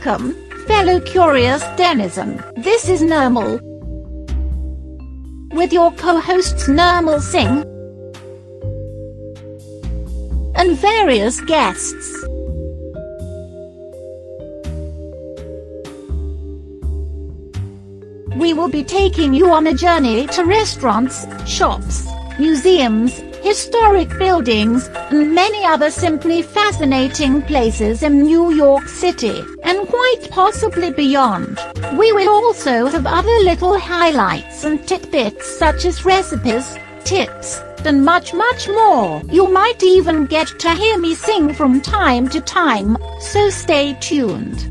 Welcome, fellow curious denizen. This is Nirmal, with your co-hosts Nirmal Singh and various guests. We will be taking you on a journey to restaurants, shops, museums, historic buildings, and many other simply fascinating places in New York City, and quite possibly beyond. We will also have other little highlights and tidbits such as recipes, tips, and much more. You might even get to hear me sing from time to time, so stay tuned.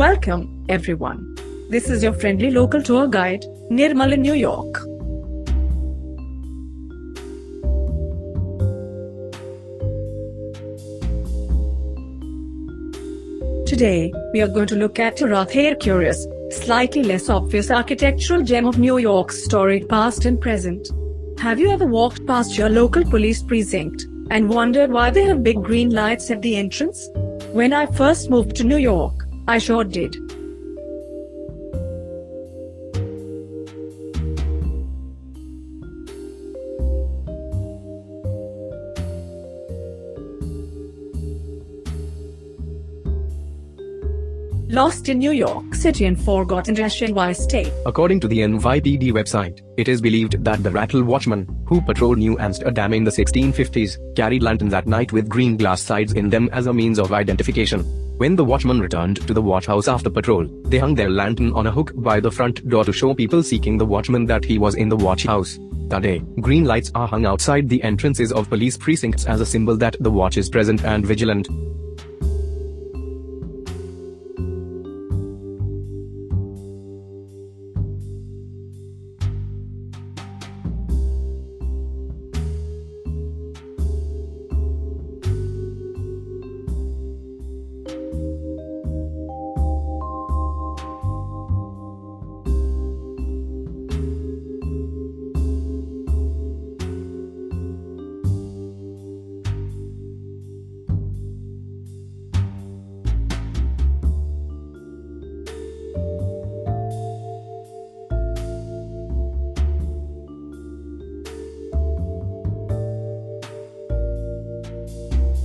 Welcome, everyone. This is your friendly local tour guide, Nirmal in New York. Today, we are going to look at a rather curious, slightly less obvious architectural gem of New York's storied past and present. Have you ever walked past your local police precinct and wondered why they have big green lights at the entrance? When I first moved to New York, I sure did. Lost in New York City and forgotten why state. According to the NYPD website, it is believed that the rattle watchman, who patrolled New Amsterdam in the 1650s, carried lanterns at night with green glass sides in them as a means of identification. When the watchman returned to the watch house after patrol, they hung their lantern on a hook by the front door to show people seeking the watchman that he was in the watch house. Today, green lights are hung outside the entrances of police precincts as a symbol that the watch is present and vigilant.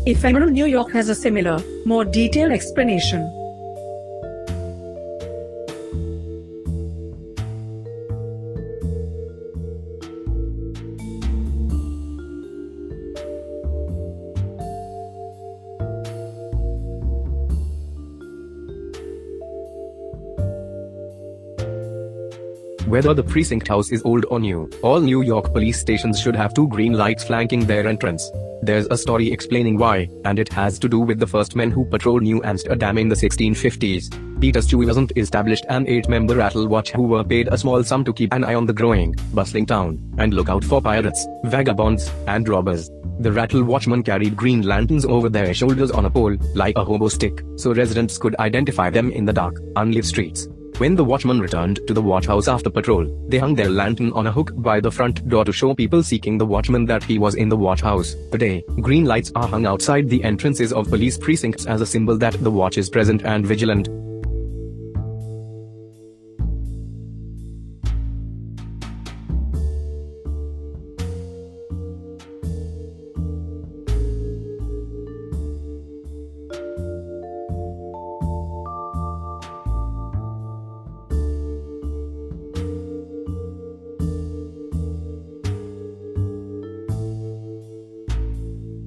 Ephemeral New York has a similar, more detailed explanation. Whether the precinct house is old or new, all New York police stations should have 2 green lights flanking their entrance. There's a story explaining why, and it has to do with the first men who patrolled New Amsterdam in the 1650s. Peter Stuyvesant established an 8-member rattle watch who were paid a small sum to keep an eye on the growing, bustling town, and look out for pirates, vagabonds, and robbers. The rattle watchmen carried green lanterns over their shoulders on a pole, like a hobo stick, so residents could identify them in the dark, unlit streets. When the watchman returned to the watch house after patrol, they hung their lantern on a hook by the front door to show people seeking the watchman that he was in the watch house. Today, green lights are hung outside the entrances of police precincts as a symbol that the watch is present and vigilant.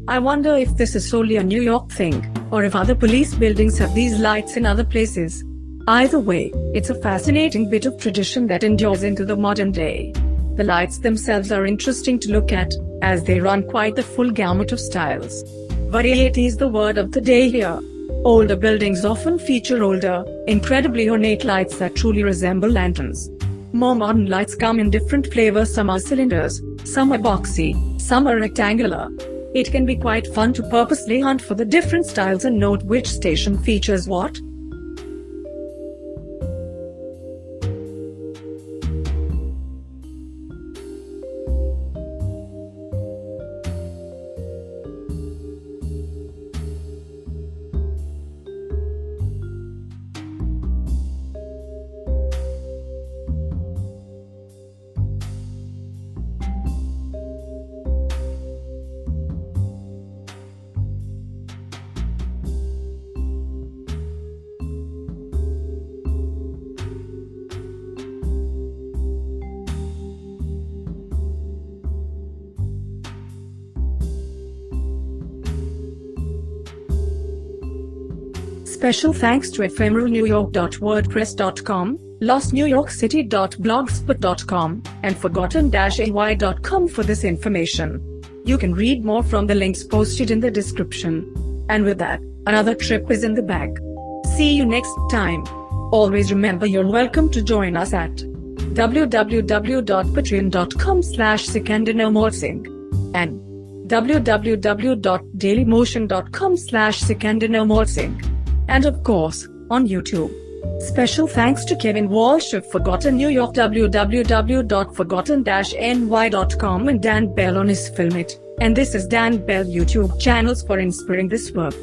I wonder if this is solely a New York thing, or if other police buildings have these lights in other places. Either way, it's a fascinating bit of tradition that endures into the modern day. The lights themselves are interesting to look at, as they run quite the full gamut of styles. Variety is the word of the day here. Older buildings often feature older, incredibly ornate lights that truly resemble lanterns. More modern lights come in different flavors. Some are cylinders, some are boxy, some are rectangular. It can be quite fun to purposely hunt for the different styles and note which station features what. Special thanks to ephemeralnewyork.wordpress.com, lostnewyorkcity.blogspot.com, and forgotten-ay.com for this information. You can read more from the links posted in the description. And with that, another trip is in the bag. See you next time. Always remember you're welcome to join us at www.patreon.com/sikhandinomolsing and www.dailymotion.com/sikhandinomolsing. And of course, on YouTube. Special thanks to Kevin Walsh of Forgotten New York, www.forgotten-ny.com, and Dan Bell on his Film It. And this is Dan Bell YouTube channels for inspiring this work.